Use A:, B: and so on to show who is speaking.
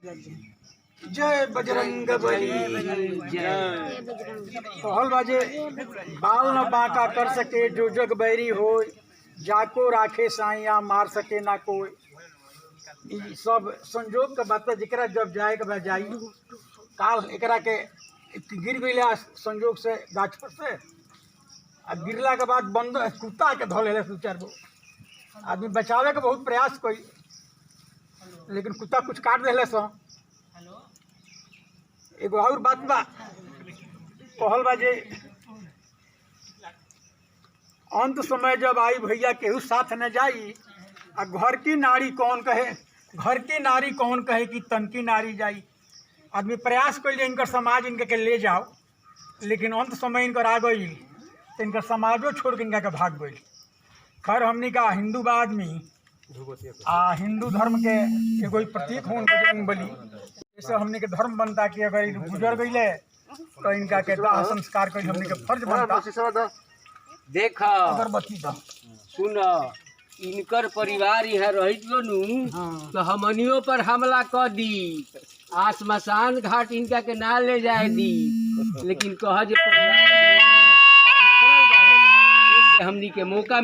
A: जय बजरंग बली
B: जय।
A: कहल बाजे बाल न बांका कर सके जो जग बैरी हो, जाको राखे साइया मार सके ना कोई। ई सब संजोग के बात जरा जब जाए के बाद जाई। काल एकरा के गिर गई संजोग से गाछ पर से, आ गिरला के बाद बंद कुत्ता के धो ले 2-4 गो आदमी बचावे के बहुत प्रयास कई, लेकिन कुत्ता कुछ काट दिले सो। एगो और बात बा, कहल बा जे अंत समय जब आई भैया केहू साथ न जाई, आ घर की नारी कौन कहे कि तनकी नारी जाई। आदमी प्रयास कैल इनकर समाज इनके के ले जाओ, लेकिन अंत समय इनकर आ गई तो इनकर समाजो छोड़ के इनका के भाग गई। खैर हमनी का हिंदू बा आदमी, हिंदू धर्म के एगो प्रतीक हो बजरंग बली। जैसे हमनी के धर्म बनता कि अगर गुजर गई तो इनका के दाह संस्कार कर हमनी के फर्ज बनता।
B: देख
A: अगरबत्ती दा
B: सुन, इनकर परिवार यहाँ रहित नु तो हमनियों पर हमला कर दी, आसमशान घाट इनका के ना ले जाए दी, लेकिन कह जे परिवार हमनी के मौका